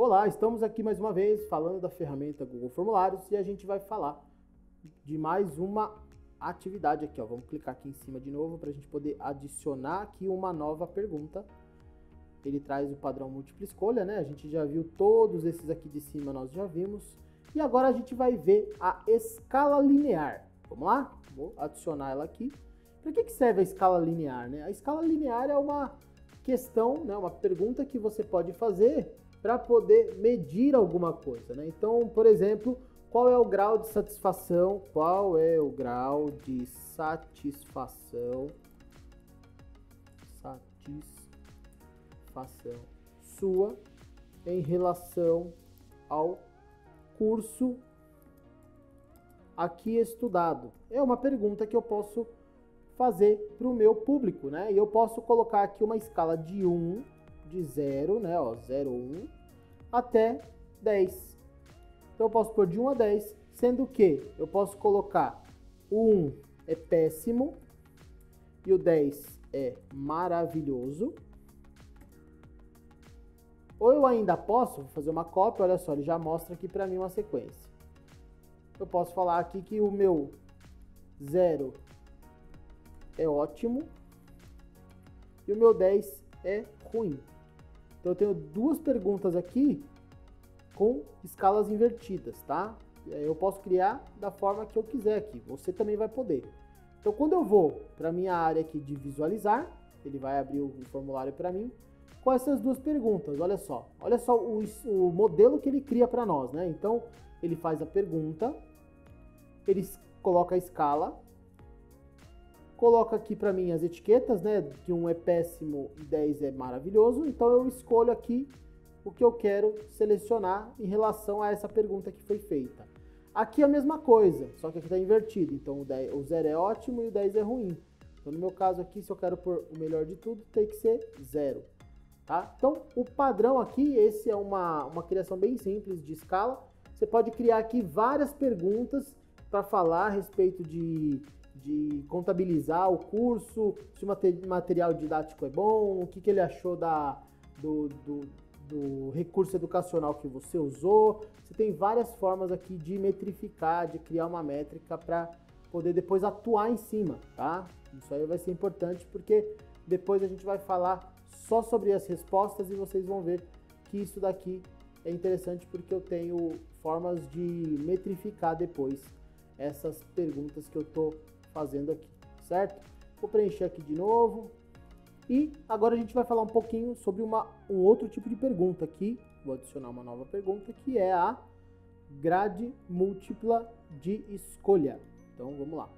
Olá, estamos aqui mais uma vez falando da ferramenta Google Formulários e a gente vai falar de mais uma atividade aqui, ó. Vamos clicar aqui em cima de novo para a gente poder adicionar aqui uma nova pergunta. Ele traz o padrão múltipla escolha, né? A gente já viu todos esses aqui de cima, nós já vimos. E agora a gente vai ver a escala linear. Vamos lá? Vou adicionar ela aqui. Para que serve a escala linear, né? A escala linear é uma questão, né? Uma pergunta que você pode fazer para poder medir alguma coisa, né? Então, por exemplo, qual é o grau de satisfação? Qual é o grau de satisfação sua em relação ao curso aqui estudado? É uma pergunta que eu posso fazer para o meu público, né? E eu posso colocar aqui uma escala de 1, de 0, né? Ó, 0, 1, até 10. Então eu posso pôr de 1 a 10, sendo que eu posso colocar o 1 é péssimo e o 10 é maravilhoso. Ou eu ainda posso fazer uma cópia, olha só, ele já mostra aqui para mim uma sequência. Eu posso falar aqui que o meu 0 é ótimo e o meu 10 é ruim. Então eu tenho duas perguntas aqui com escalas invertidas, tá? Eu posso criar da forma que eu quiser aqui, você também vai poder. Então quando eu vou para minha área aqui de visualizar, ele vai abrir o formulário para mim com essas duas perguntas, olha só o modelo que ele cria para nós, né? Então ele faz a pergunta, ele coloca a escala, coloca aqui para mim as etiquetas, né? Que 1 é péssimo e 10 é maravilhoso. Então eu escolho aqui o que eu quero selecionar em relação a essa pergunta que foi feita. Aqui é a mesma coisa, só que aqui está invertido. Então o 0 é ótimo e o 10 é ruim. Então no meu caso aqui, se eu quero pôr o melhor de tudo, tem que ser 0. Tá? Então o padrão aqui, esse é uma criação bem simples de escala. Você pode criar aqui várias perguntas para falar a respeito de contabilizar o curso, se o material didático é bom, o que ele achou do recurso educacional que você usou. Você tem várias formas aqui de metrificar, de criar uma métrica para poder depois atuar em cima, tá? Isso aí vai ser importante porque depois a gente vai falar só sobre as respostas e vocês vão ver que isso daqui é interessante porque eu tenho formas de metrificar depois essas perguntas que eu estou fazendo aqui, certo? Vou preencher aqui de novo. E agora a gente vai falar um pouquinho sobre um outro tipo de pergunta aqui. Vou adicionar uma nova pergunta, que é a grade múltipla de escolha. Então, vamos lá.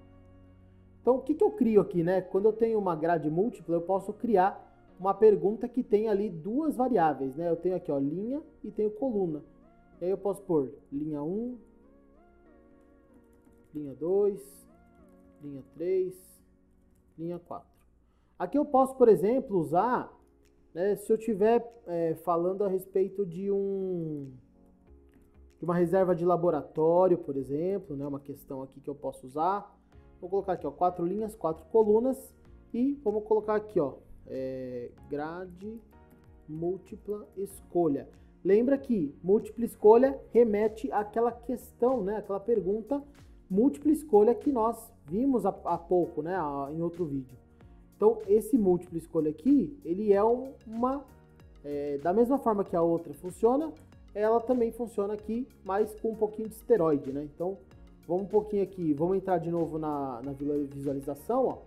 Então, o que eu crio aqui, né? Quando eu tenho uma grade múltipla, eu posso criar uma pergunta que tem ali duas variáveis, né? Eu tenho aqui, ó, linha e tenho coluna. E aí eu posso pôr linha 1, linha 2, linha 3, linha 4. Aqui eu posso, por exemplo, usar, né, se eu estiver falando a respeito de uma reserva de laboratório, por exemplo, né, uma questão aqui que eu posso usar. Vou colocar aqui, ó, 4 linhas, 4 colunas e vamos colocar aqui, ó, grade múltipla escolha. Lembra que múltipla escolha remete àquela questão, né, aquela pergunta múltipla escolha que nós vimos há pouco, né, em outro vídeo. Então, esse múltipla escolha aqui, ele é da mesma forma que a outra funciona, ela também funciona aqui, mas com um pouquinho de esteroide, né? Então, vamos um pouquinho aqui, vamos entrar de novo na visualização, ó.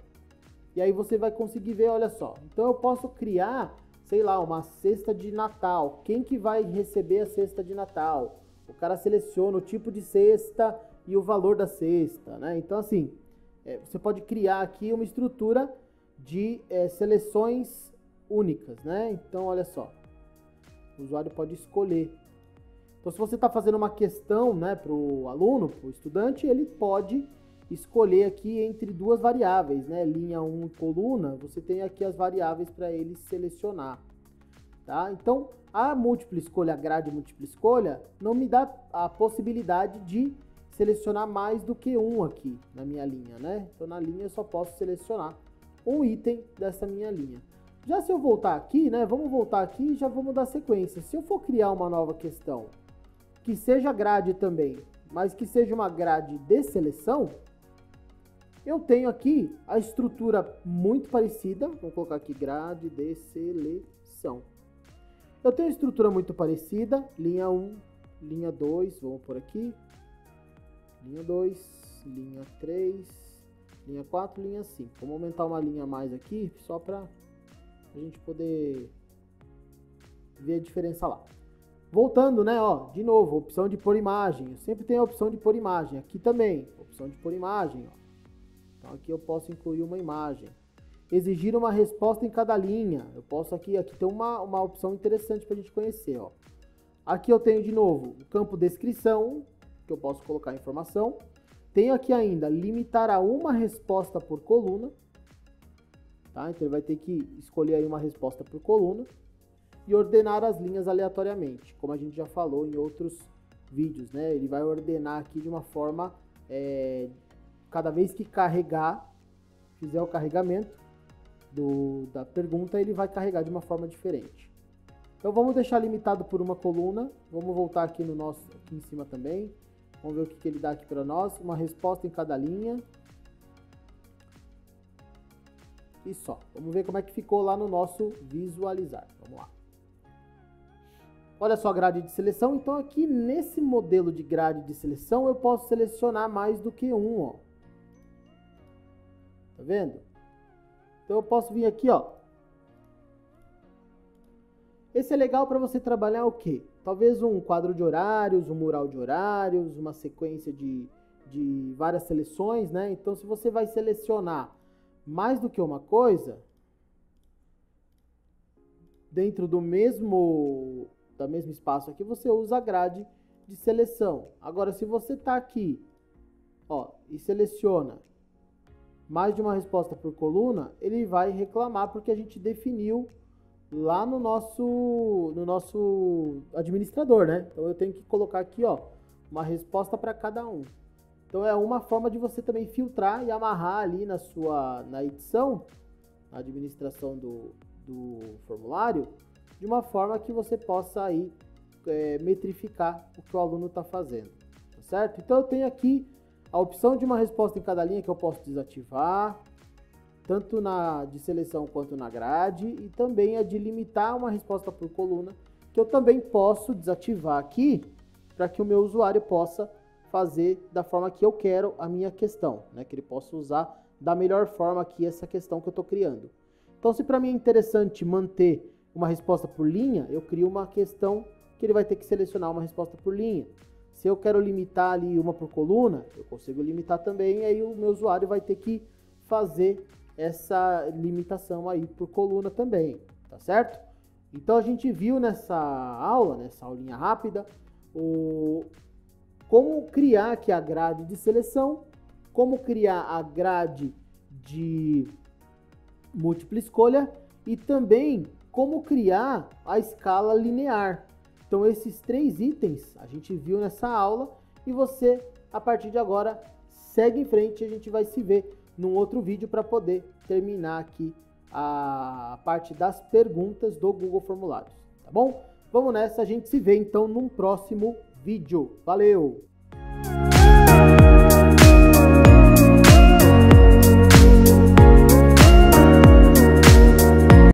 E aí você vai conseguir ver, olha só. Então, eu posso criar, sei lá, uma cesta de Natal. Quem que vai receber a cesta de Natal? O cara seleciona o tipo de cesta e o valor da cesta, né? Então, assim, você pode criar aqui uma estrutura de seleções únicas, né? Então, olha só, o usuário pode escolher. Então, se você está fazendo uma questão, né, para o aluno, para o estudante, ele pode escolher aqui entre duas variáveis, né? Linha 1 e coluna, você tem aqui as variáveis para ele selecionar, tá? Então, a múltipla escolha, a grade múltipla escolha, não me dá a possibilidade de selecionar mais do que um aqui na minha linha, né? Então, na linha eu só posso selecionar um item dessa minha linha. Já se eu voltar aqui, né, vamos voltar aqui e já vamos dar sequência. Se eu for criar uma nova questão, que seja grade também, mas que seja uma grade de seleção, eu tenho aqui a estrutura muito parecida. Vou colocar aqui grade de seleção. Eu tenho a estrutura muito parecida, linha 1, linha 2, vamos por aqui, linha 2, linha 3, linha 4, linha 5. Vamos aumentar uma linha a mais aqui, só para a gente poder ver a diferença lá. Voltando, né, ó, de novo, opção de pôr imagem. Eu sempre tenho a opção de pôr imagem. Aqui também, opção de pôr imagem, ó. Então aqui eu posso incluir uma imagem. Exigir uma resposta em cada linha. Eu posso aqui tem uma opção interessante para a gente conhecer, ó. Aqui eu tenho de novo o campo descrição, que eu posso colocar informação. Tenho aqui ainda limitar a uma resposta por coluna. Tá? Então ele vai ter que escolher aí uma resposta por coluna. E ordenar as linhas aleatoriamente, como a gente já falou em outros vídeos, né? Ele vai ordenar aqui de uma forma, cada vez que fizer o carregamento da pergunta, ele vai carregar de uma forma diferente. Então vamos deixar limitado por uma coluna, vamos voltar aqui no nosso, aqui em cima também, vamos ver o que ele dá aqui para nós, uma resposta em cada linha. E só, vamos ver como é que ficou lá no nosso visualizar, vamos lá. Olha só a grade de seleção. Então aqui nesse modelo de grade de seleção eu posso selecionar mais do que um, ó. Tá vendo? Então eu posso vir aqui, ó. Esse é legal para você trabalhar o quê? Talvez um quadro de horários, um mural de horários, uma sequência de várias seleções, né? Então se você vai selecionar mais do que uma coisa dentro do mesmo espaço aqui, você usa a grade de seleção. Agora, se você está aqui, ó, e seleciona mais de uma resposta por coluna, ele vai reclamar porque a gente definiu lá no nosso administrador, né? Então eu tenho que colocar aqui, ó, uma resposta para cada um. Então é uma forma de você também filtrar e amarrar ali na edição, na administração do formulário, de uma forma que você possa aí metrificar o que o aluno está fazendo, tá certo? Então eu tenho aqui a opção de uma resposta em cada linha que eu posso desativar, tanto na de seleção quanto na grade, e também a de limitar uma resposta por coluna, que eu também posso desativar aqui, para que o meu usuário possa fazer da forma que eu quero a minha questão, né? Que ele possa usar da melhor forma aqui essa questão que eu estou criando. Então, se para mim é interessante manter uma resposta por linha, eu crio uma questão que ele vai ter que selecionar uma resposta por linha. Se eu quero limitar ali uma por coluna, eu consigo limitar também, e aí o meu usuário vai ter que fazer essa limitação aí por coluna também, tá certo? Então a gente viu nessa aula, nessa aulinha rápida, como criar aqui a grade de seleção, como criar a grade de múltipla escolha e também como criar a escala linear. Então esses 3 itens a gente viu nessa aula e você, a partir de agora, segue em frente e a gente vai se ver num outro vídeo para poder terminar aqui a parte das perguntas do Google Formulários, tá bom? Vamos nessa, a gente se vê então num próximo vídeo. Valeu!